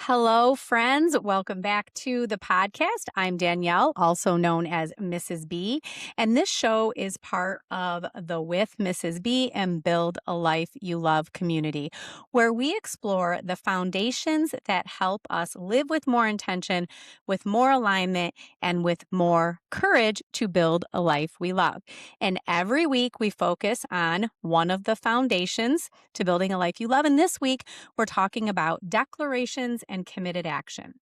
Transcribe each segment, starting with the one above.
Hello, friends. Welcome back to the podcast. I'm Danielle, also known as Mrs. B, and this show is part of the With Mrs. B and Build a Life You Love community, where we explore the foundations that help us live with more intention, with more alignment, and with more courage to build a life we love. And every week we focus on one of the foundations to building a life you love. And this week, we're talking about declarations and committed action.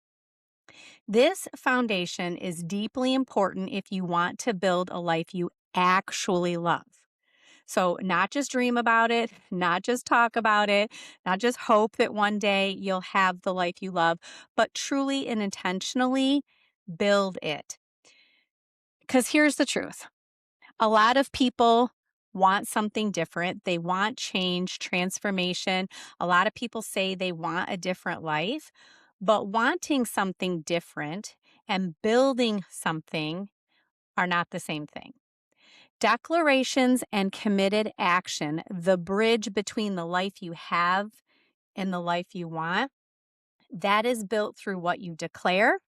This foundation is deeply important if you want to build a life you actually love. So, not just dream about it, not just talk about it, not just hope that one day you'll have the life you love, but truly and intentionally build it. Because here's the truth. A lot of people want something different. They want change, transformation. A lot of people say they want a different life, but wanting something different and building something are not the same thing. Declarations and committed action, the bridge between the life you have and the life you want, that is built through what you declare.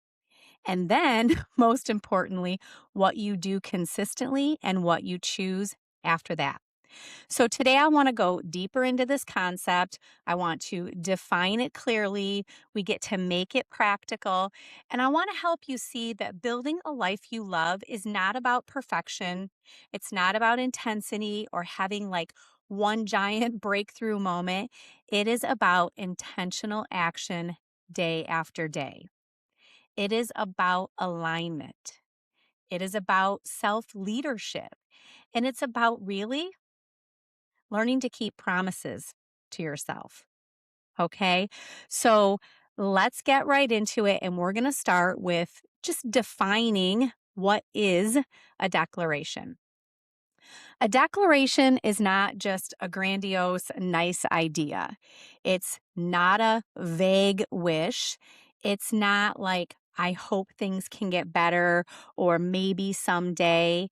And then, most importantly, what you do consistently and what you choose after that. So, today I want to go deeper into this concept. I want to define it clearly. We get to make it practical. And I want to help you see that building a life you love is not about perfection. It's not about intensity or having like one giant breakthrough moment. It is about intentional action day after day. It is about alignment. It is about self leadership. And it's about really learning to keep promises to yourself. Okay. So let's get right into it. And we're going to start with just defining what is a declaration. A declaration is not just a grandiose, nice idea. It's not a vague wish. It's not like, I hope things can get better or maybe someday.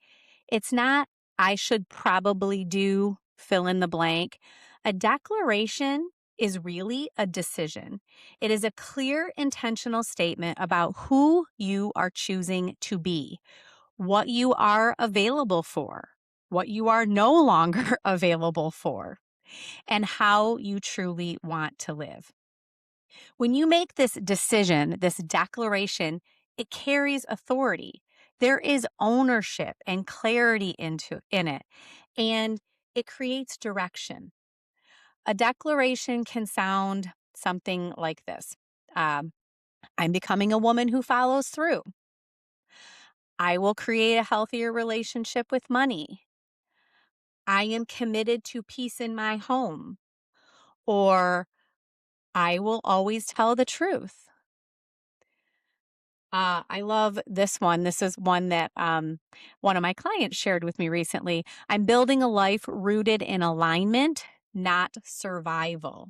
It's not, I should probably do fill in the blank. A declaration is really a decision. It is a clear, intentional statement about who you are choosing to be, what you are available for, what you are no longer available for, and how you truly want to live. When you make this decision, this declaration, it carries authority. There is ownership and clarity in it, and it creates direction. A declaration can sound something like this. Um, I'm becoming a woman who follows through. I will create a healthier relationship with money. I am committed to peace in my home. Or I will always tell the truth. I love this one. This is one that one of my clients shared with me recently. I'm building a life rooted in alignment, not survival.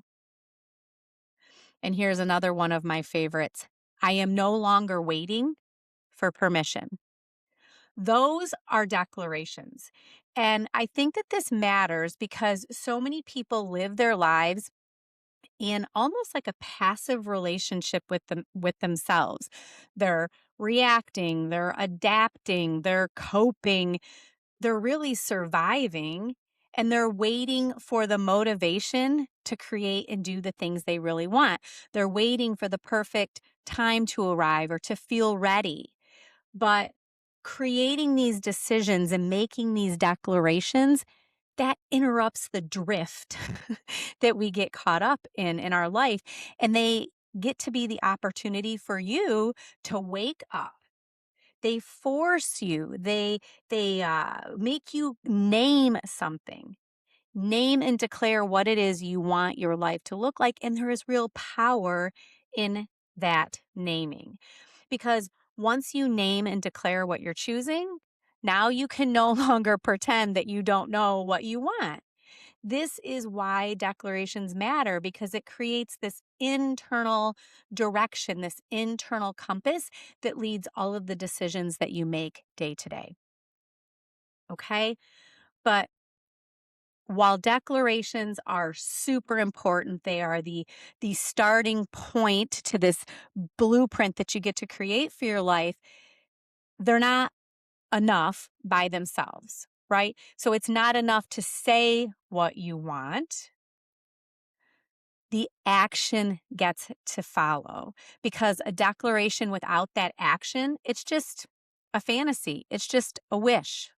And here's another one of my favorites. I am no longer waiting for permission. Those are declarations. And I think that this matters because so many people live their lives in almost like a passive relationship with themselves. They're reacting, they're adapting, they're coping, they're really surviving, and they're waiting for the motivation to create and do the things they really want. They're waiting for the perfect time to arrive or to feel ready. But creating these decisions and making these declarations, that interrupts the drift that we get caught up in our life. And they get to be the opportunity for you to wake up. They force you, they make you name something. Name and declare what it is you want your life to look like. And there is real power in that naming. Because once you name and declare what you're choosing, now you can no longer pretend that you don't know what you want. This is why declarations matter because it creates this internal direction, this internal compass that leads all of the decisions that you make day to day. Okay. But while declarations are super important, they are the starting point to this blueprint that you get to create for your life. They're not enough by themselves, right? So it's not enough to say what you want. The action gets to follow, because a declaration without that action, it's just a fantasy. It's just a wish.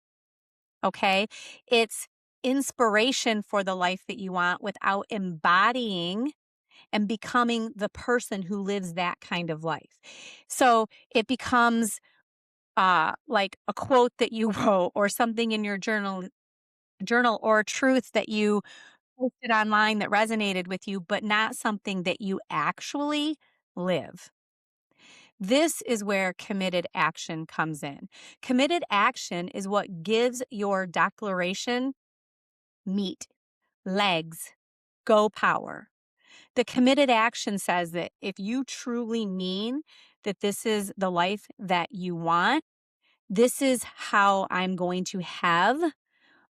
Okay. It's inspiration for the life that you want without embodying and becoming the person who lives that kind of life. So it becomes like a quote that you wrote, or something in your journal, or a truth that you posted online that resonated with you, but not something that you actually live. This is where committed action comes in. Committed action is what gives your declaration meat, legs, go power. The committed action says that if you truly mean that this is the life that you want, this is how I'm going to have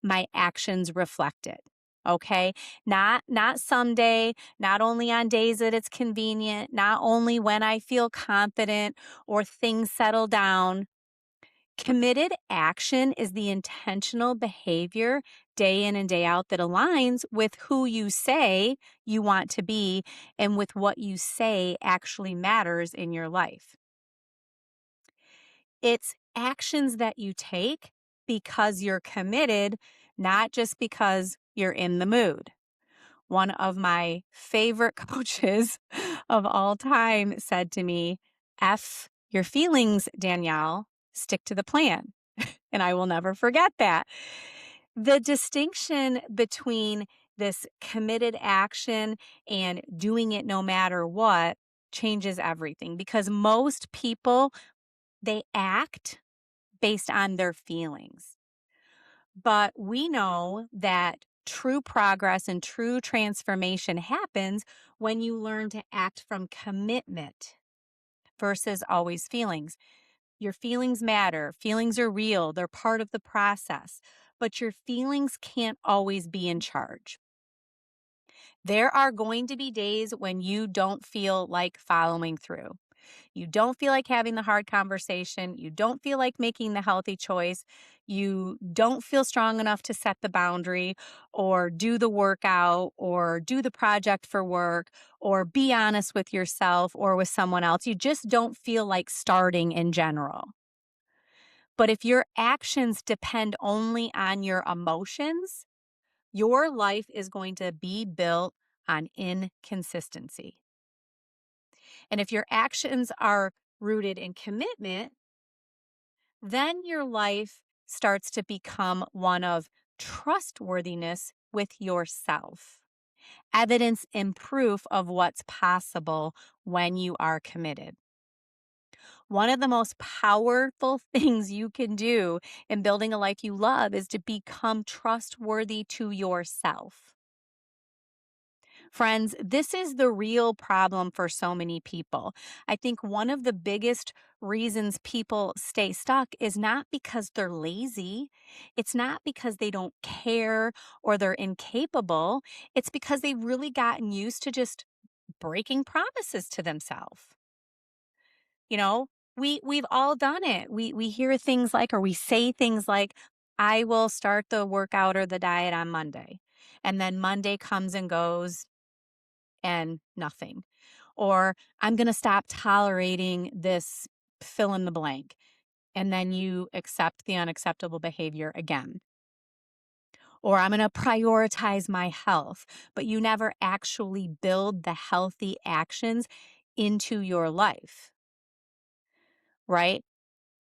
my actions reflect it. Okay? Not someday, not only on days that it's convenient, not only when I feel confident or things settle down. Committed action is the intentional behavior day in and day out that aligns with who you say you want to be and with what you say actually matters in your life. It's actions that you take because you're committed, not just because you're in the mood. One of my favorite coaches of all time said to me, F your feelings, Danielle, stick to the plan. And I will never forget that. The distinction between this committed action and doing it no matter what changes everything, because most people, they act based on their feelings. But we know that true progress and true transformation happens when you learn to act from commitment versus always feelings. Your feelings matter. Feelings are real. They're part of the process. But your feelings can't always be in charge. There are going to be days when you don't feel like following through. You don't feel like having the hard conversation. You don't feel like making the healthy choice. You don't feel strong enough to set the boundary or do the workout or do the project for work or be honest with yourself or with someone else. You just don't feel like starting in general. But if your actions depend only on your emotions, your life is going to be built on inconsistency. And if your actions are rooted in commitment, then your life starts to become one of trustworthiness with yourself, evidence and proof of what's possible when you are committed. One of the most powerful things you can do in building a life you love is to become trustworthy to yourself. Friends, this is the real problem for so many people. I think one of the biggest reasons people stay stuck is not because they're lazy. It's not because they don't care or they're incapable. It's because they've really gotten used to just breaking promises to themselves. You know, we've all done it. We hear things like, or we say things like, I will start the workout or the diet on Monday. And then Monday comes and goes and nothing. Or I'm going to stop tolerating this fill in the blank. And then you accept the unacceptable behavior again. Or I'm going to prioritize my health, but you never actually build the healthy actions into your life, right?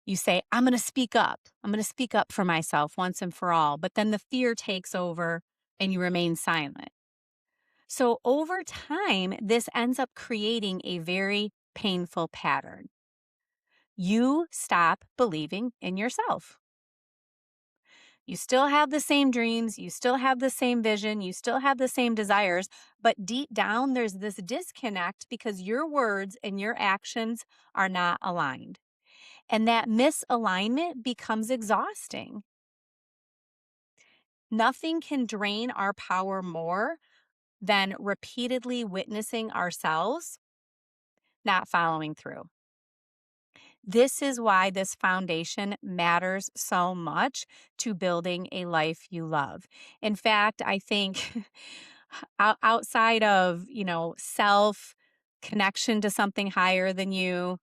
You say, I'm going to speak up. I'm going to speak up for myself once and for all. But then the fear takes over and you remain silent. So over time, this ends up creating a very painful pattern. You stop believing in yourself. You still have the same dreams, you still have the same vision, you still have the same desires, but deep down, there's this disconnect because your words and your actions are not aligned. And that misalignment becomes exhausting. Nothing can drain our power more than repeatedly witnessing ourselves not following through. This is why this foundation matters so much to building a life you love. In fact, I think outside of, self connection to something higher than you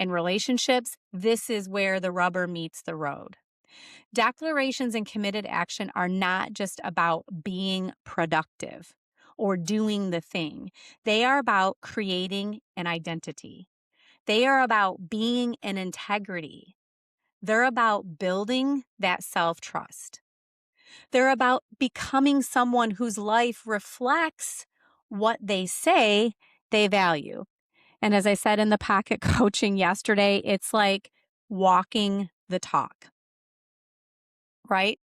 and relationships, this is where the rubber meets the road. Declarations and committed action are not just about being productive or doing the thing. They are about creating an identity. They are about being in integrity. They're about building that self trust. They're about becoming someone whose life reflects what they say they value. And as I said in the pocket coaching yesterday, it's like walking the talk, right?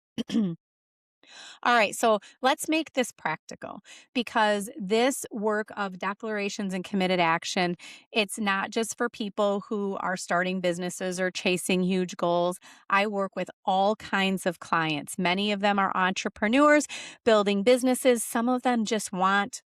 All right, so let's make this practical because this work of declarations and committed action, it's not just for people who are starting businesses or chasing huge goals. I work with all kinds of clients. Many of them are entrepreneurs building businesses. Some of them just want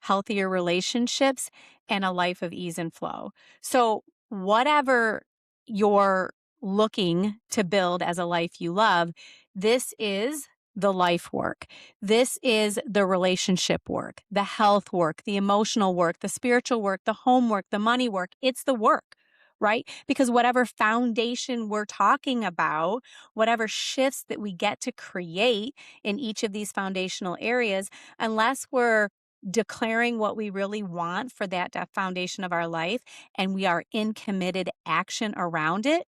healthier relationships and a life of ease and flow. So, whatever you're looking to build as a life you love, this is the life work. This is the relationship work, the health work, the emotional work, the spiritual work, the homework, the money work. It's the work, right? Because whatever foundation we're talking about, whatever shifts that we get to create in each of these foundational areas, unless we're declaring what we really want for that foundation of our life and we are in committed action around it,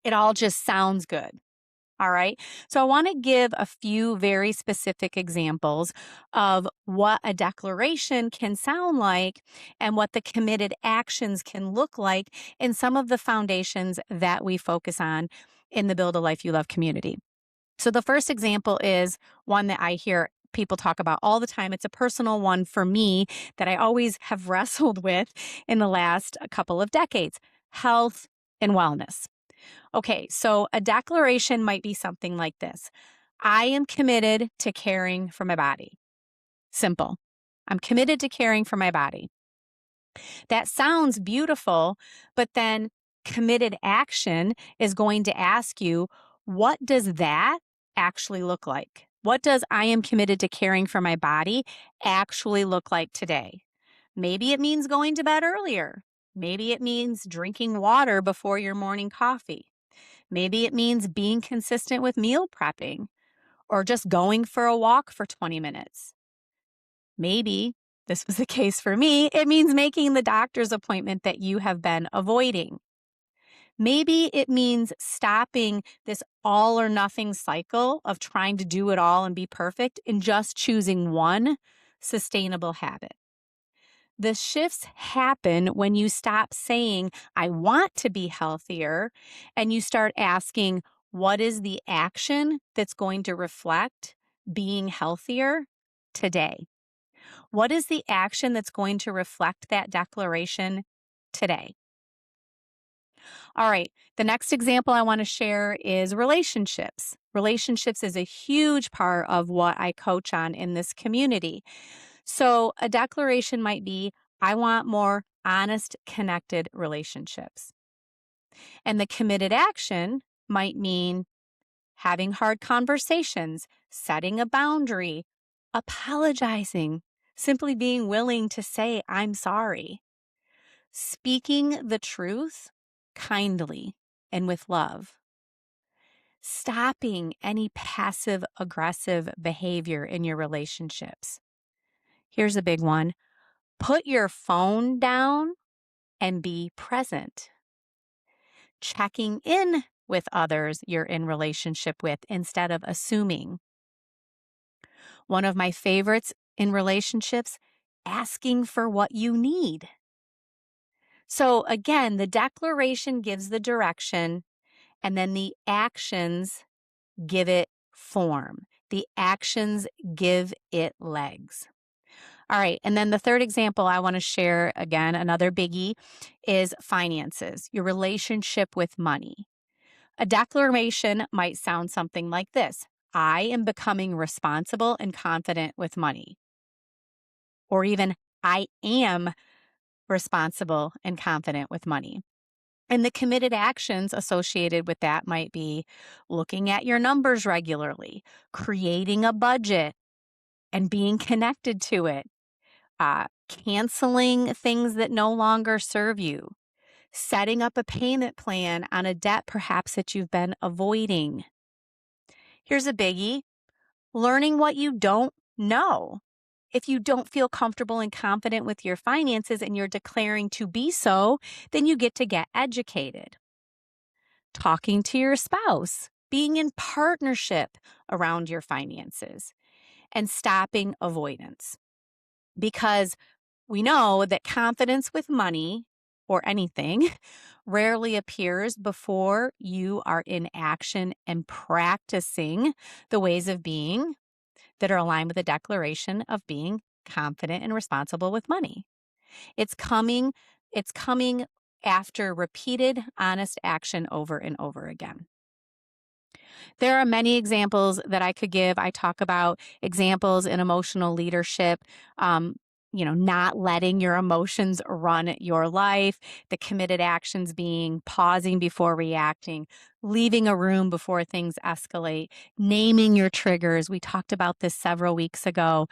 it all just sounds good. All right. So I want to give a few very specific examples of what a declaration can sound like and what the committed actions can look like in some of the foundations that we focus on in the Build a Life You Love community. So the first example is one that I hear people talk about all the time. It's a personal one for me that I always have wrestled with in the last couple of decades: health and wellness. Okay, so a declaration might be something like this: I am committed to caring for my body. Simple. I'm committed to caring for my body. That sounds beautiful, but then committed action is going to ask you, what does that actually look like? What does I am committed to caring for my body actually look like today? Maybe it means going to bed earlier. Maybe it means drinking water before your morning coffee. Maybe it means being consistent with meal prepping or just going for a walk for 20 minutes. Maybe, this was the case for me, it means making the doctor's appointment that you have been avoiding. Maybe it means stopping this all or nothing cycle of trying to do it all and be perfect and just choosing one sustainable habit. The shifts happen when you stop saying, I want to be healthier, and you start asking, what is the action that's going to reflect being healthier today? What is the action that's going to reflect that declaration today? All right, the next example I want to share is relationships. Relationships is a huge part of what I coach on in this community. So a declaration might be, I want more honest, connected relationships. And the committed action might mean having hard conversations, setting a boundary, apologizing, simply being willing to say, I'm sorry, speaking the truth kindly and with love, stopping any passive aggressive behavior in your relationships. Here's a big one: put your phone down and be present. Checking in with others you're in relationship with instead of assuming. One of my favorites in relationships: asking for what you need. So again, the declaration gives the direction, and then the actions give it form. The actions give it legs. All right. And then the third example I want to share, again, another biggie, is finances, your relationship with money. A declaration might sound something like this: I am becoming responsible and confident with money, or even I am responsible and confident with money. And the committed actions associated with that might be looking at your numbers regularly, creating a budget and being connected to it, canceling things that no longer serve you, setting up a payment plan on a debt perhaps that you've been avoiding. Here's a biggie: learning what you don't know. If you don't feel comfortable and confident with your finances and you're declaring to be so, then you get to get educated. Talking to your spouse, being in partnership around your finances, and stopping avoidance. Because we know that confidence with money or anything rarely appears before you are in action and practicing the ways of being that are aligned with the declaration of being confident and responsible with money. It's coming, it's coming after repeated honest action over and over again. There are many examples that I could give. I talk about examples in emotional leadership, not letting your emotions run your life, the committed actions being pausing before reacting, leaving a room before things escalate, naming your triggers. We talked about this several weeks ago.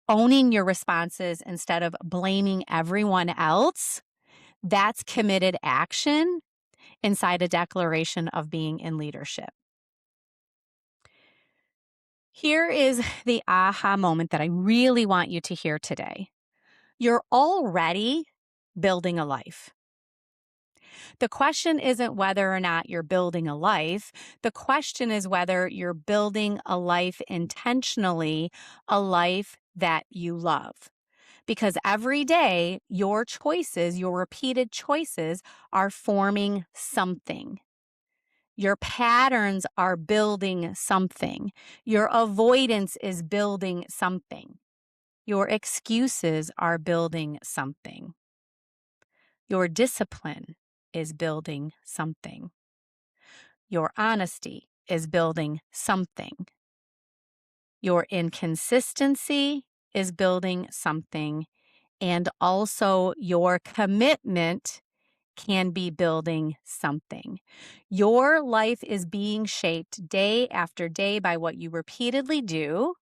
Owning your responses instead of blaming everyone else. That's committed action inside a declaration of being in leadership. Here is the aha moment that I really want you to hear today. You're already building a life. The question isn't whether or not you're building a life. The question is whether you're building a life intentionally, a life that you love. Because every day, your choices, your repeated choices, are forming something. Your patterns are building something. Your avoidance is building something. Your excuses are building something. Your discipline is building something. Your honesty is building something. Your inconsistency is building something. And also your commitment can be building something. Your life is being shaped day after day by what you repeatedly do.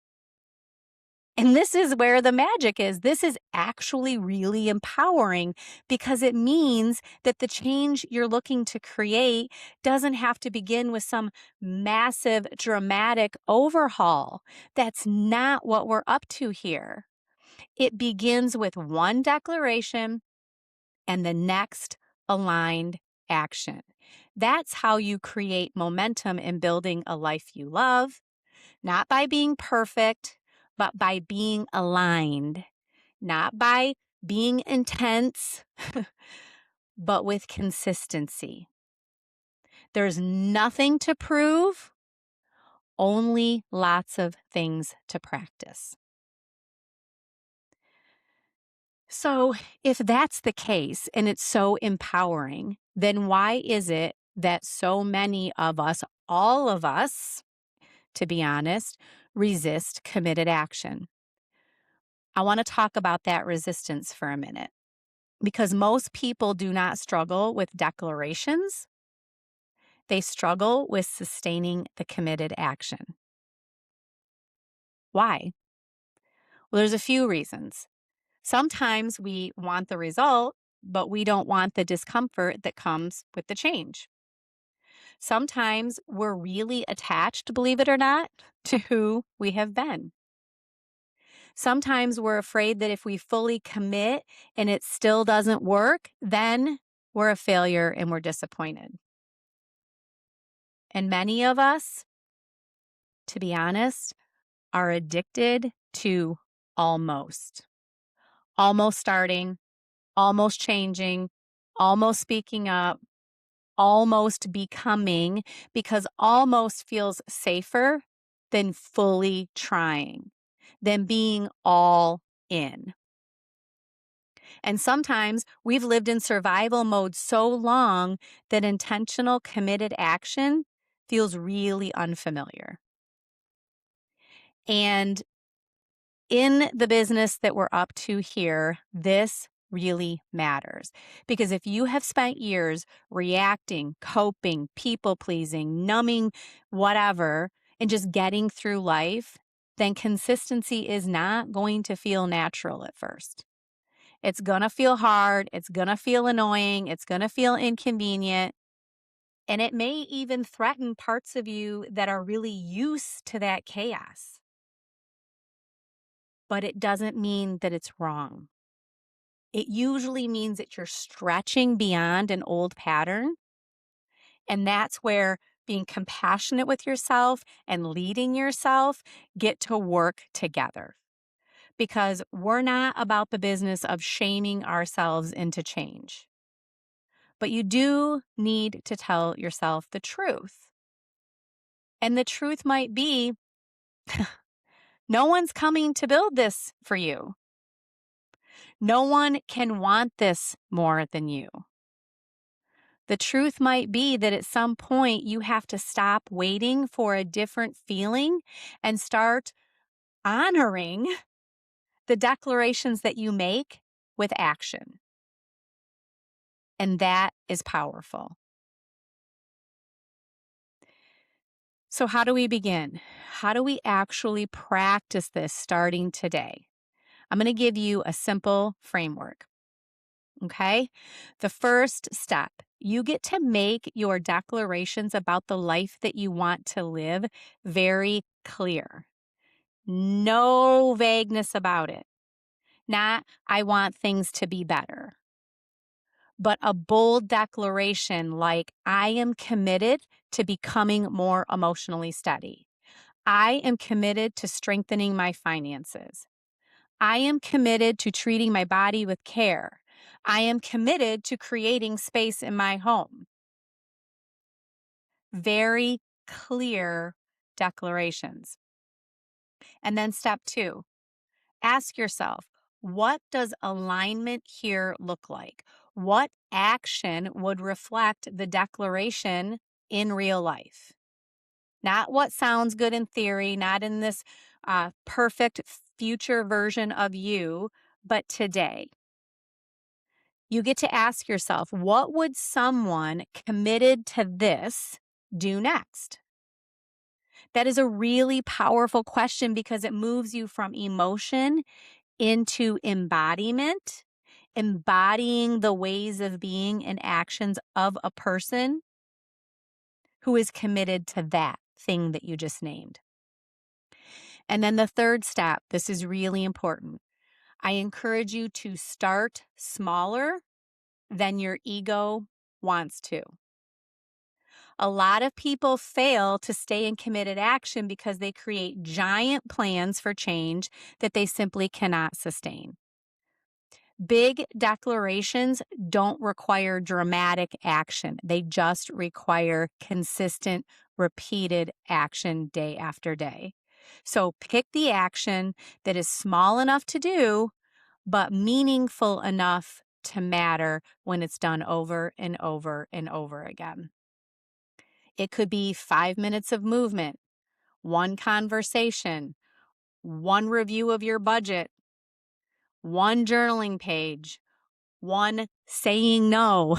And this is where the magic is. This is actually really empowering because it means that the change you're looking to create doesn't have to begin with some massive, dramatic overhaul. That's not what we're up to here. It begins with one declaration and the next aligned action. That's how you create momentum in building a life you love, not by being perfect, but by being aligned, not by being intense, but with consistency. There's nothing to prove, only lots of things to practice. So, if that's the case and it's so empowering, then why is it that so many of us, all of us, to be honest, resist committed action? I want to talk about that resistance for a minute because most people do not struggle with declarations. They struggle with sustaining the committed action. Why? Well, there's a few reasons. Sometimes we want the result, but we don't want the discomfort that comes with the change. Sometimes we're really attached, believe it or not, to who we have been. Sometimes we're afraid that if we fully commit and it still doesn't work, then we're a failure and we're disappointed. And many of us, to be honest, are addicted to almost. Almost starting, almost changing, almost speaking up, almost becoming, because almost feels safer than fully trying, than being all in. And sometimes we've lived in survival mode so long that intentional, committed action feels really unfamiliar. And in the business that we're up to here, this really matters. Because if you have spent years reacting, coping, people pleasing, numbing, whatever, and just getting through life, then consistency is not going to feel natural at first. It's going to feel hard. It's going to feel annoying. It's going to feel inconvenient. And it may even threaten parts of you that are really used to that chaos. But it doesn't mean that it's wrong. It usually means that you're stretching beyond an old pattern. And that's where being compassionate with yourself and leading yourself get to work together. Because we're not about the business of shaming ourselves into change. But you do need to tell yourself the truth. And the truth might be no one's coming to build this for you. No one can want this more than you. The truth might be that at some point you have to stop waiting for a different feeling and start honoring the declarations that you make with action. And that is powerful. So, how do we begin? How do we actually practice this starting today? I'm going to give you a simple framework. Okay. The first step, you get to make your declarations about the life that you want to live very clear. No vagueness about it. Not, I want things to be better, but a bold declaration like, I am committed to becoming more emotionally steady. I am committed to strengthening my finances. I am committed to treating my body with care. I am committed to creating space in my home. Very clear declarations. And then step 2, ask yourself, what does alignment here look like? What action would reflect the declaration in real life? Not what sounds good in theory, not in this perfect future version of you, but today. You get to ask yourself, what would someone committed to this do next? That is a really powerful question because it moves you from emotion into embodiment, embodying the ways of being and actions of a person who is committed to that thing that you just named. And then the third step, this is really important. I encourage you to start smaller than your ego wants to. A lot of people fail to stay in committed action because they create giant plans for change that they simply cannot sustain. Big declarations don't require dramatic action. They just require consistent, repeated action day after day. So pick the action that is small enough to do, but meaningful enough to matter when it's done over and over and over again. It could be 5 minutes of movement, one conversation, one review of your budget, one journaling page, one saying no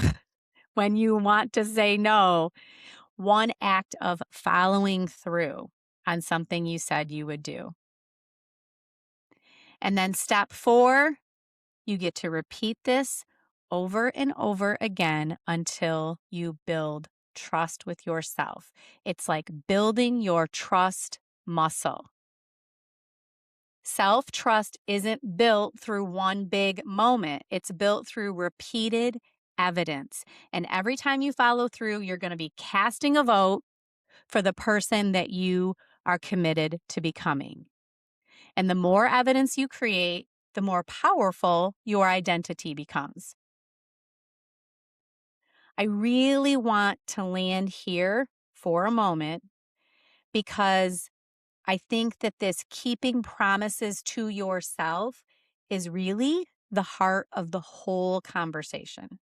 when you want to say no, one act of following through on something you said you would do. And then step 4, you get to repeat this over and over again until you build trust with yourself. It's like building your trust muscle. Self-trust isn't built through one big moment. It's built through repeated evidence. And every time you follow through, you're going to be casting a vote for the person that you are committed to becoming. And the more evidence you create, the more powerful your identity becomes. I really want to land here for a moment because I think that this keeping promises to yourself is really the heart of the whole conversation.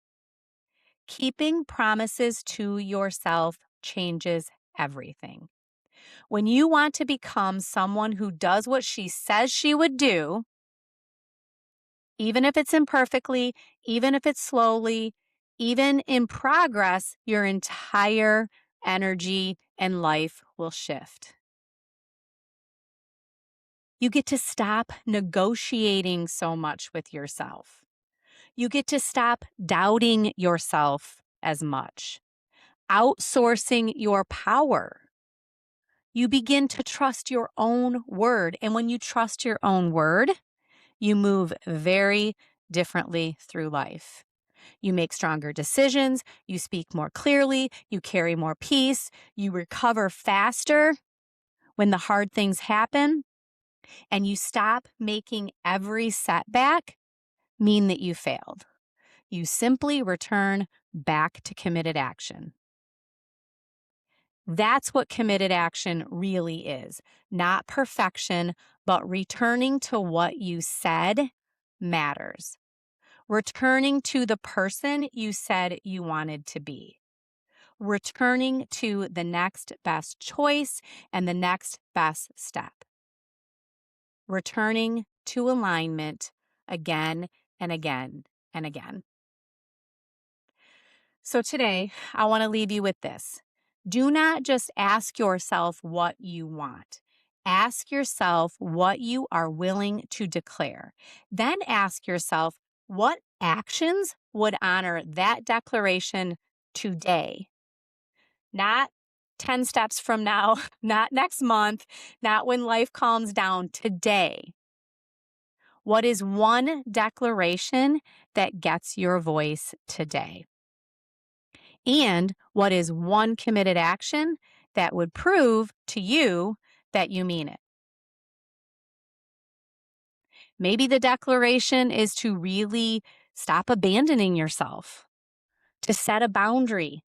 Keeping promises to yourself changes everything. When you want to become someone who does what she says she would do, even if it's imperfectly, even if it's slowly, even in progress, your entire energy and life will shift. You get to stop negotiating so much with yourself. You get to stop doubting yourself as much, outsourcing your power. You begin to trust your own word. And when you trust your own word, you move very differently through life. You make stronger decisions, you speak more clearly, you carry more peace, you recover faster when the hard things happen, and you stop making every setback mean that you failed. You simply return back to committed action. That's what committed action really is. Not perfection, but returning to what you said matters. Returning to the person you said you wanted to be. Returning to the next best choice and the next best step. Returning to alignment again and again and again. So today, I want to leave you with this. Do not just ask yourself what you want. Ask yourself what you are willing to declare. Then ask yourself what actions would honor that declaration today. Not 10 steps from now, not next month, not when life calms down, today. What is one declaration that gets your voice today? And what is one committed action that would prove to you that you mean it? Maybe the declaration is to really stop abandoning yourself, to set a boundary,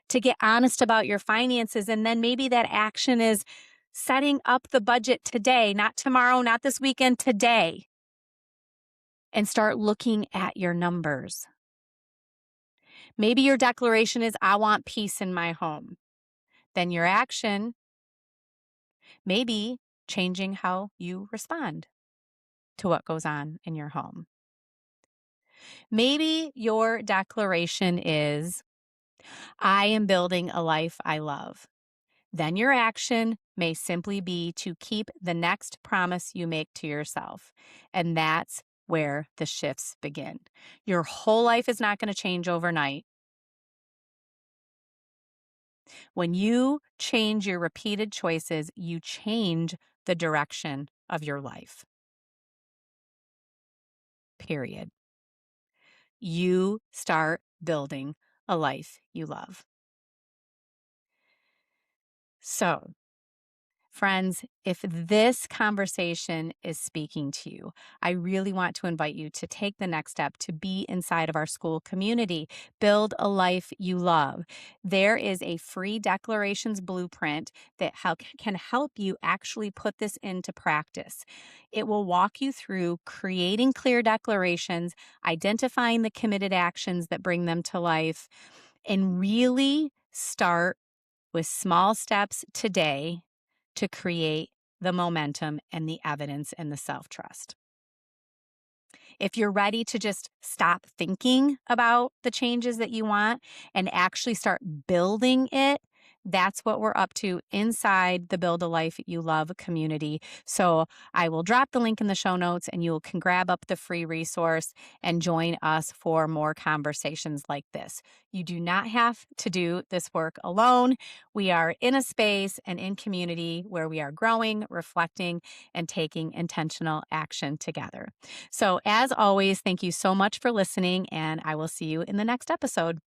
to get honest about your finances. And then maybe that action is setting up the budget today, not tomorrow, not this weekend, today, and start looking at your numbers. Maybe your declaration is, I want peace in my home. Then your action may be changing how you respond to what goes on in your home. Maybe your declaration is, I am building a life I love. Then your action may simply be to keep the next promise you make to yourself. And that's where the shifts begin. Your whole life is not going to change overnight. When you change your repeated choices, you change the direction of your life. Period. You start building a life you love. So, friends, if this conversation is speaking to you, I really want to invite you to take the next step to be inside of our school community. Build a life you love. There is a free declarations blueprint that can help you actually put this into practice. It will walk you through creating clear declarations, identifying the committed actions that bring them to life, and really start with small steps today to create the momentum and the evidence and the self-trust. If you're ready to just stop thinking about the changes that you want and actually start building it, that's what we're up to inside the Build a Life You Love community. So I will drop the link in the show notes and you can grab up the free resource and join us for more conversations like this. You do not have to do this work alone. We are in a space and in community where we are growing, reflecting, and taking intentional action together. So as always, thank you so much for listening, and I will see you in the next episode.